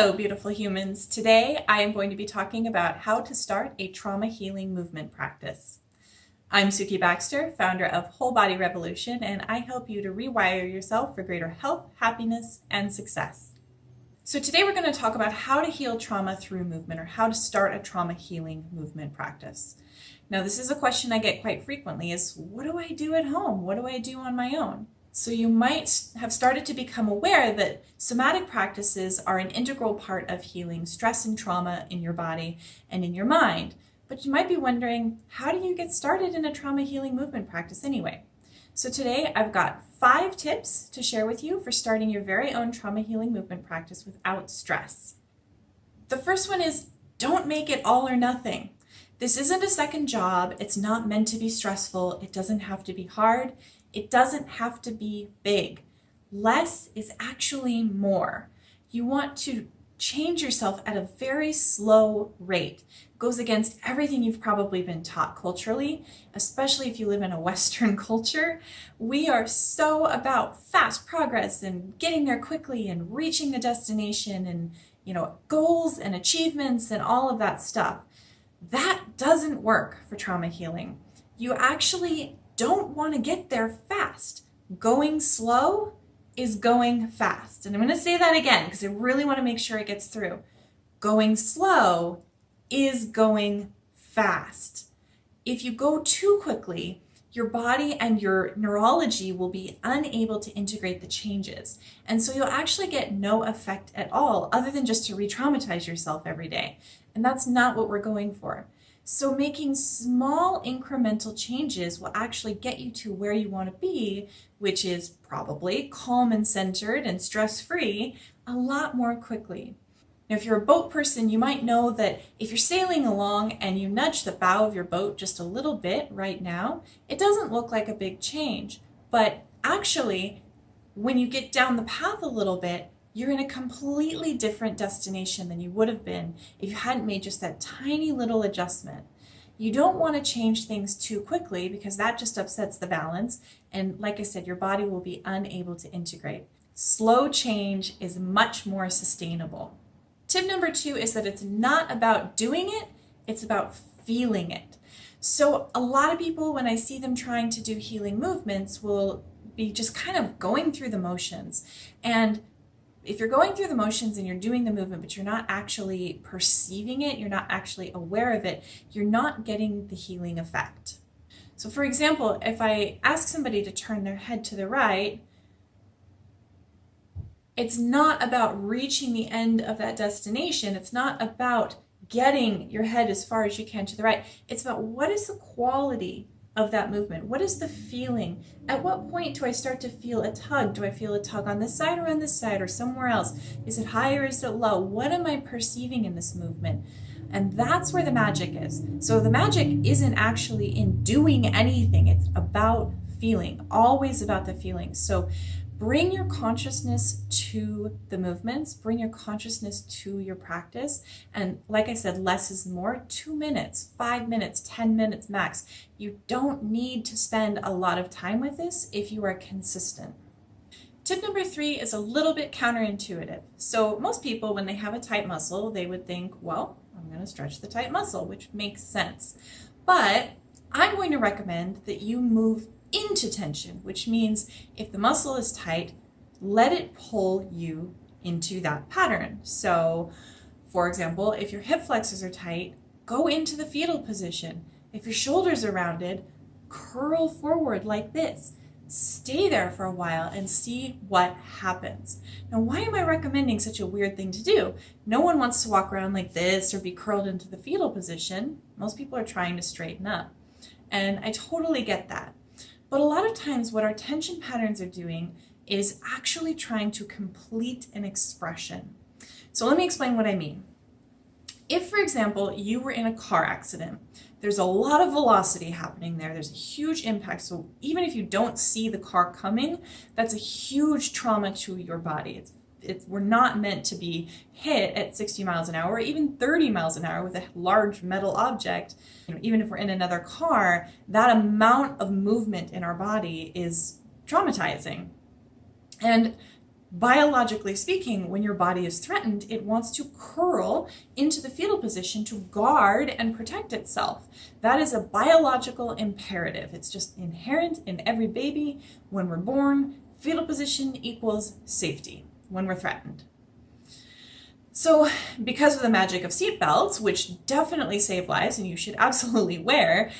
Hello, beautiful humans. Today, I am going to be talking about how to start a trauma healing movement practice. I'm Sukie Baxter, founder of Whole Body Revolution, and I help you to rewire yourself for greater health, happiness, and success. So today we're going to talk about how to heal trauma through movement, or how to start a trauma healing movement practice. Now, this is a question I get quite frequently is, what do I do at home? What do I do on my own? So you might have started to become aware that somatic practices are an integral part of healing stress and trauma in your body and in your mind. But you might be wondering, how do you get started in a trauma healing movement practice anyway? So today I've got 5 tips to share with you for starting your very own trauma healing movement practice without stress. The first one is, don't make it all or nothing. This isn't a second job. It's not meant to be stressful. It doesn't have to be hard. It doesn't have to be big. Less is actually more. You want to change yourself at a very slow rate. It goes against everything you've probably been taught culturally, especially if you live in a Western culture. We are so about fast progress and getting there quickly and reaching the destination and, goals and achievements and all of that stuff. That doesn't work for trauma healing. You actually don't want to get there fast. Going slow is going fast. And I'm going to say that again because I really want to make sure it gets through. Going slow is going fast. If you go too quickly, your body and your neurology will be unable to integrate the changes. And so you'll actually get no effect at all other than just to re-traumatize yourself every day. And that's not what we're going for. So making small incremental changes will actually get you to where you want to be, which is probably calm and centered and stress-free a lot more quickly. Now, if you're a boat person, you might know that if you're sailing along and you nudge the bow of your boat just a little bit right now, it doesn't look like a big change. But actually, when you get down the path a little bit, you're in a completely different destination than you would have been if you hadn't made just that tiny little adjustment. You don't want to change things too quickly because that just upsets the balance. And like I said, your body will be unable to integrate. Slow change is much more sustainable. Tip number 2 is that it's not about doing it, it's about feeling it. So a lot of people, when I see them trying to do healing movements, will be just kind of going through the motions. And if you're going through the motions and you're doing the movement, but you're not actually perceiving it, you're not actually aware of it, you're not getting the healing effect. So for example, if I ask somebody to turn their head to the right, it's not about reaching the end of that destination. It's not about getting your head as far as you can to the right. It's about what is the quality of that movement? What is the feeling? At what point do I start to feel a tug? Do I feel a tug on this side or on this side or somewhere else? Is it high or is it low? What am I perceiving in this movement? And that's where the magic is. So the magic isn't actually in doing anything. It's about feeling, always about the feeling. So bring your consciousness to the movements, bring your consciousness to your practice. And like I said, less is more. 2 minutes, 5 minutes, 10 minutes max. You don't need to spend a lot of time with this if you are consistent. Tip number 3 is a little bit counterintuitive. So most people, when they have a tight muscle, they would think, well, I'm going to stretch the tight muscle, which makes sense. But I'm going to recommend that you move into tension, which means if the muscle is tight, let it pull you into that pattern. So, for example, if your hip flexors are tight, go into the fetal position. If your shoulders are rounded, curl forward like this. Stay there for a while and see what happens. Now, why am I recommending such a weird thing to do? No one wants to walk around like this or be curled into the fetal position. Most people are trying to straighten up. And I totally get that. But a lot of times what our tension patterns are doing is actually trying to complete an expression. So let me explain what I mean. If, for example, you were in a car accident, there's a lot of velocity happening there. There's a huge impact. So even if you don't see the car coming, that's a huge trauma to your body. We're not meant to be hit at 60 miles an hour or even 30 miles an hour with a large metal object. Even if we're in another car, that amount of movement in our body is traumatizing. And Biologically speaking, when your body is threatened, it wants to curl into the fetal position to guard and protect itself. That is a biological imperative. It's just inherent in every baby. When we're born, fetal position equals safety when we're threatened. So because of the magic of seatbelts, which definitely save lives and you should absolutely wear,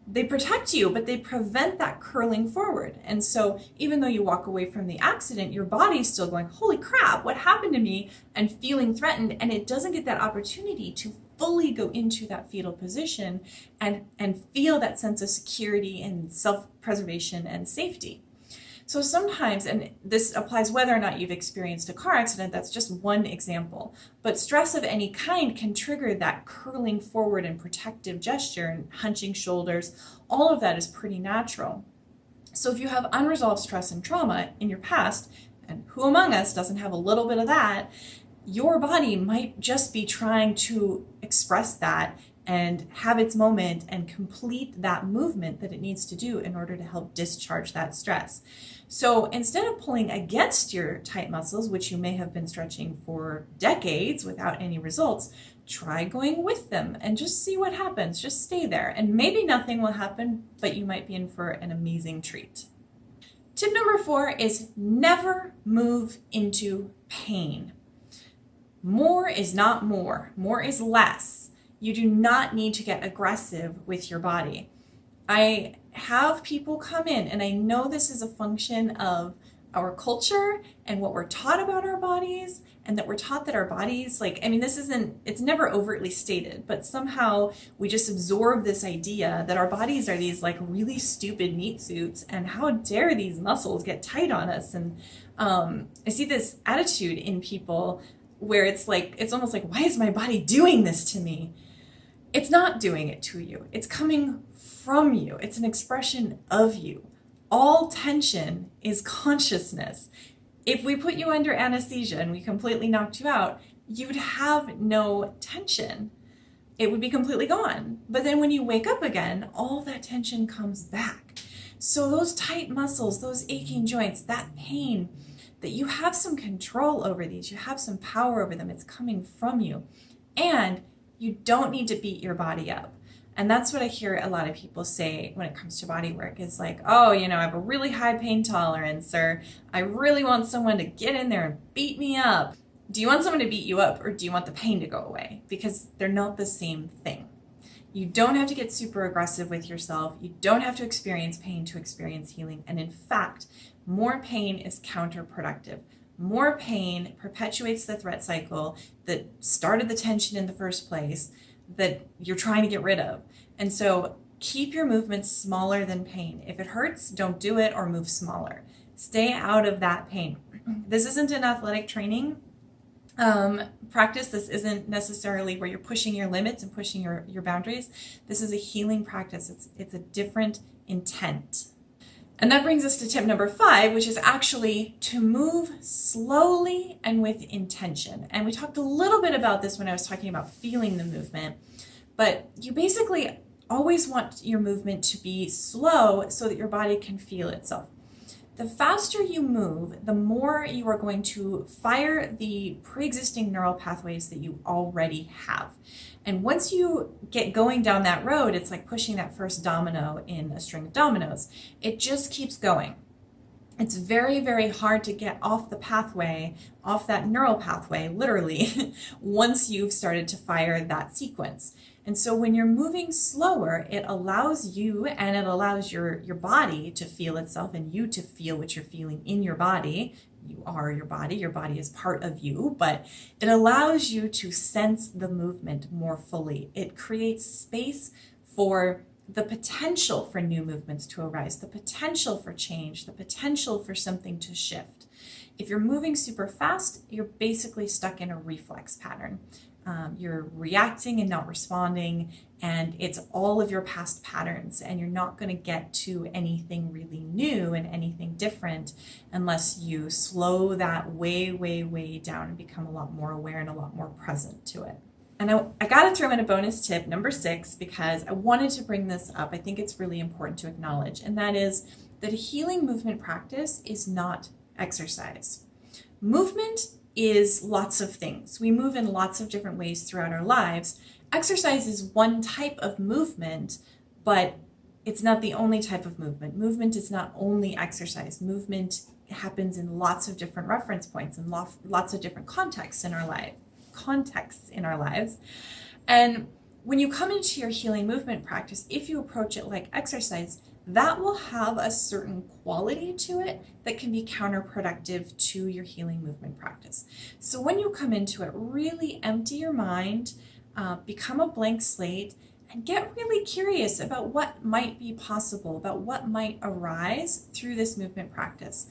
they protect you, but they prevent that curling forward. And so even though you walk away from the accident, your body's still going, holy crap, what happened to me? And feeling threatened. And it doesn't get that opportunity to fully go into that fetal position and feel that sense of security and self-preservation and safety. So sometimes, and this applies whether or not you've experienced a car accident, that's just one example, but stress of any kind can trigger that curling forward and protective gesture and hunching shoulders. All of that is pretty natural. So if you have unresolved stress and trauma in your past, and who among us doesn't have a little bit of that, your body might just be trying to express that and have its moment and complete that movement that it needs to do in order to help discharge that stress. So instead of pulling against your tight muscles, which you may have been stretching for decades without any results, try going with them and just see what happens. Just stay there and maybe nothing will happen, but you might be in for an amazing treat. Tip number 4 is never move into pain. More is not more. More is less. You do not need to get aggressive with your body. I have people come in, and I know this is a function of our culture and what we're taught about our bodies, and that we're taught that our bodies, it's never overtly stated, but somehow we just absorb this idea that our bodies are these really stupid meat suits, and how dare these muscles get tight on us. And I see this attitude in people where it's almost like, why is my body doing this to me? It's not doing it to you. It's coming from you. It's an expression of you. All tension is consciousness. If we put you under anesthesia and we completely knocked you out, you'd have no tension. It would be completely gone. But then when you wake up again, all that tension comes back. So those tight muscles, those aching joints, that pain, that you have some control over these, you have some power over them, it's coming from you. And you don't need to beat your body up. And that's what I hear a lot of people say when it comes to body work is like, oh, I have a really high pain tolerance, or I really want someone to get in there and beat me up. Do you want someone to beat you up, or do you want the pain to go away? Because they're not the same thing. You don't have to get super aggressive with yourself. You don't have to experience pain to experience healing. And in fact, more pain is counterproductive. More pain perpetuates the threat cycle that started the tension in the first place that you're trying to get rid of. And so keep your movements smaller than pain. If it hurts, don't do it or move smaller. Stay out of that pain. This isn't an athletic training practice. This isn't necessarily where you're pushing your limits and pushing your boundaries. This is a healing practice. It's a different intent. And that brings us to tip number 5, which is actually to move slowly and with intention. And we talked a little bit about this when I was talking about feeling the movement, but you basically always want your movement to be slow so that your body can feel itself. The faster you move, the more you are going to fire the pre-existing neural pathways that you already have. And once you get going down that road, it's like pushing that first domino in a string of dominoes. It just keeps going. It's very, very hard to get off the pathway, off that neural pathway, literally, once you've started to fire that sequence. And so when you're moving slower, it allows you and it allows your body to feel itself and you to feel what you're feeling in your body. You are your body is part of you, but it allows you to sense the movement more fully. It creates space for the potential for new movements to arise, the potential for change, the potential for something to shift. If you're moving super fast, you're basically stuck in a reflex pattern. You're reacting and not responding, and it's all of your past patterns, and you're not going to get to anything really new and anything different unless you slow that way, way, way down and become a lot more aware and a lot more present to it. And I got to throw in a bonus tip, number 6, because I wanted to bring this up. I think it's really important to acknowledge, and that is that a healing movement practice is not exercise. Movement is lots of things. We move in lots of different ways throughout our lives. Exercise is one type of movement, but it's not the only type of movement. Movement is not only exercise. Movement happens in lots of different reference points and lots of different contexts in our lives. And when you come into your healing movement practice, if you approach it like exercise, that will have a certain quality to it that can be counterproductive to your healing movement practice. So when you come into it, really empty your mind, become a blank slate, and get really curious about what might be possible, about what might arise through this movement practice.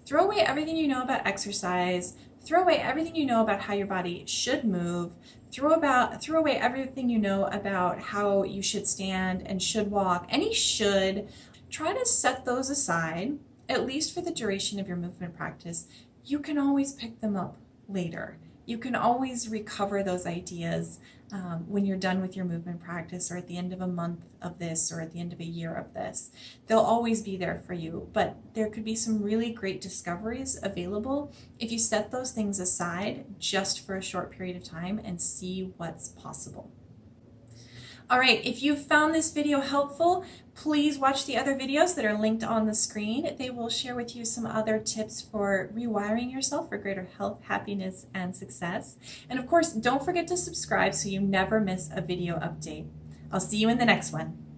Throw away everything you know about exercise, throw away everything you know about how your body should move, throw away everything you know about how you should stand and should walk, any should. Try to set those aside, at least for the duration of your movement practice. You can always pick them up later. You can always recover those ideas when you're done with your movement practice, or at the end of a month of this, or at the end of a year of this. They'll always be there for you, but there could be some really great discoveries available if you set those things aside just for a short period of time and see what's possible. All right, if you found this video helpful, please watch the other videos that are linked on the screen. They will share with you some other tips for rewiring yourself for greater health, happiness, and success. And of course, don't forget to subscribe so you never miss a video update. I'll see you in the next one.